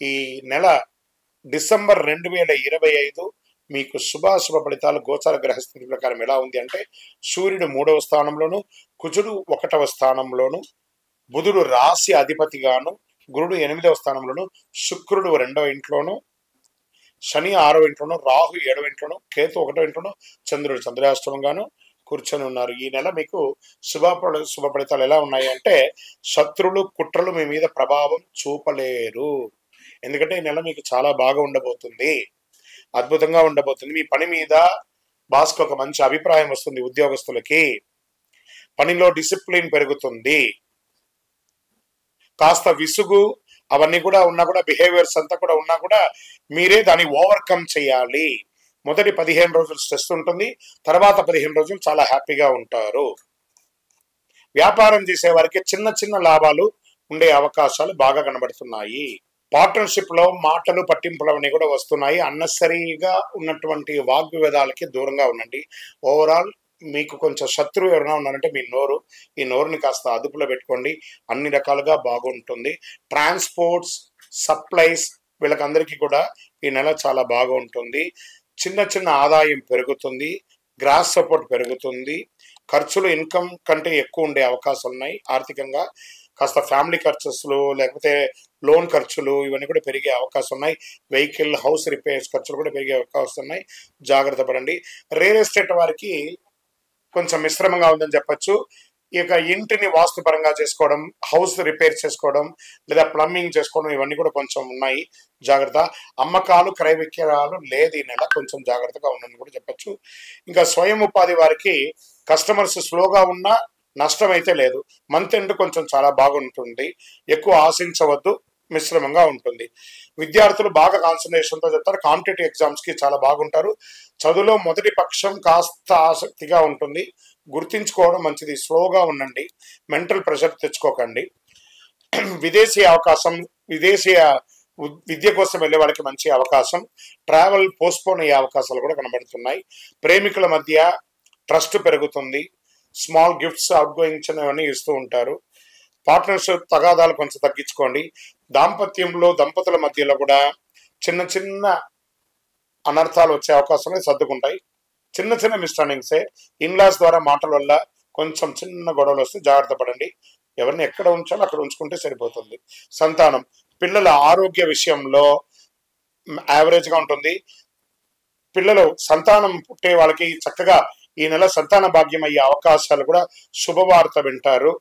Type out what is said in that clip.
ఈ నెల డిసెంబర్ 2025 మీకు శుభాశుభ ఫలితాలు గోచార గ్రహస్థితి ప్రకారం ఎలా ఉంది అంటే, సూర్యుడు 3వ స్థానంలోను, కుజుడు 1వ స్థానంలోను, బుధుడు రాశి అధిపతిగాను, గురుడు 8వ స్థానంలోను, శుక్రుడు 2వ ఇంట్లోను, శని 6వ ఇంట్లోను, రాహు 7వ ఇంట్లోను, కేతు 1వ ఇంట్లోను, చంద్రుడు చంద్రాష్టమంగాను కూర్చొని ఉన్నారు. ఈ నెల మీకు శుభ ఫలితాలు ఎలా ఉన్నాయి అంటే, శత్రులు కుట్రలు మీ మీద ప్రభావం చూపలేరు. ఎందుకంటే ఈ నెల మీకు చాలా బాగా ఉండబోతుంది, అద్భుతంగా ఉండబోతుంది. మీ పని మీద బాస్కి ఒక మంచి అభిప్రాయం వస్తుంది. ఉద్యోగస్తులకి పనిలో డిసిప్లిన్ పెరుగుతుంది. కాస్త విసుగు అవన్నీ కూడా ఉన్నా కూడా, బిహేవియర్స్ అంతా కూడా ఉన్నా కూడా మీరే దాన్ని ఓవర్కమ్ చేయాలి. మొదటి 15 రోజులు స్ట్రెస్ ఉంటుంది, తర్వాత 15 రోజులు చాలా హ్యాపీగా ఉంటారు. వ్యాపారం చేసే వారికి చిన్న చిన్న లాభాలు ఉండే అవకాశాలు బాగా కనబడుతున్నాయి. పార్ట్నర్షిప్ లో మాటలు పట్టింపులు అవన్నీ కూడా వస్తున్నాయి. అన్నెసరీగా ఉన్నటువంటి వాగ్వివాదాలకి దూరంగా ఉండండి. ఓవరాల్ మీకు కొంచెం శత్రువు ఎవరైనా ఉన్నారంటే మీ నోరు. ఈ నోరుని కాస్త అదుపులో పెట్టుకోండి, అన్ని రకాలుగా బాగుంటుంది. ట్రాన్స్పోర్ట్స్, సప్లైస్ వీళ్ళకందరికీ కూడా ఈ నెల చాలా బాగా ఉంటుంది. చిన్న చిన్న ఆదాయం పెరుగుతుంది, గ్రాస్ సపోర్ట్ పెరుగుతుంది. ఖర్చులు ఇన్కమ్ కంటే ఎక్కువ ఉండే అవకాశాలు ఉన్నాయి. ఆర్థికంగా కాస్త ఫ్యామిలీ ఖర్చులు లేకపోతే లోన్ ఖర్చులు ఇవన్నీ కూడా పెరిగే అవకాశం ఉన్నాయి. వెహికల్, హౌస్ రిపేర్స్ ఖర్చులు కూడా పెరిగే అవకాశం ఉన్నాయి. జాగ్రత్త పడండి. రియల్ ఎస్టేట్ వారికి కొంచెం మిశ్రమంగా ఉందని చెప్పచ్చు. ఇక ఇంటిని వాస్తుపరంగా చేసుకోవడం, హౌస్ రిపేర్ చేసుకోవడం లేదా ప్లంబింగ్ చేసుకోవడం ఇవన్నీ కూడా కొంచెం ఉన్నాయి. జాగ్రత్త. అమ్మకాలు, క్రయ విక్రయాలు లేదు ఈ నెల, కొంచెం జాగ్రత్తగా ఉందని కూడా చెప్పచ్చు. ఇంకా స్వయం ఉపాధి వారికి కస్టమర్స్ స్లోగా ఉన్నా నష్టం అయితే లేదు. మంత్ ఎండ్ కొంచెం చాలా బాగుంటుంది, ఎక్కువ ఆశించవద్దు, మిశ్రమంగా ఉంటుంది. విద్యార్థులు బాగా కాన్సన్ట్రేషన్తో చెప్తారు. కాంపిటేటివ్ ఎగ్జామ్స్కి చాలా బాగుంటారు. చదువులో మొదటి పక్షం కాస్త ఆసక్తిగా ఉంటుంది, గుర్తించుకోవడం మంచిది. స్లోగా ఉండండి, మెంటల్ ప్రెషర్ తెచ్చుకోకండి. విదేశీయ విద్య కోసం వెళ్ళే వాళ్ళకి మంచి అవకాశం. ట్రావెల్ పోస్ట్పోన్ అయ్యే అవకాశాలు కూడా కనబడుతున్నాయి. ప్రేమికుల మధ్య ట్రస్ట్ పెరుగుతుంది. స్మాల్ గిఫ్ట్స్, అవుట్ గోయింగ్స్ అవన్నీ ఇస్తూ ఉంటారు. పార్ట్నర్షిప్ తగాదాలు కొంచెం తగ్గించుకోండి. దాంపత్యంలో దంపతుల మధ్యలో కూడా చిన్న చిన్న అనర్థాలు వచ్చే అవకాశాలు సర్దుకుంటాయి. చిన్న చిన్న మిస్అండర్స్టాండింగ్సే. ఇన్లాస్ ద్వారా మాటల వల్ల కొంచెం చిన్న గొడవలు వస్తే జాగ్రత్త పడండి. ఎవరిని ఎక్కడ ఉంచాలో అక్కడ ఉంచుకుంటే సరిపోతుంది. సంతానం, పిల్లల ఆరోగ్య విషయంలో యావరేజ్గా ఉంటుంది. పిల్లలు సంతానం పుట్టే వాళ్ళకి చక్కగా ఈ నెల సంతాన భాగ్యం అయ్యే అవకాశాలు కూడా, శుభవార్త వింటారు.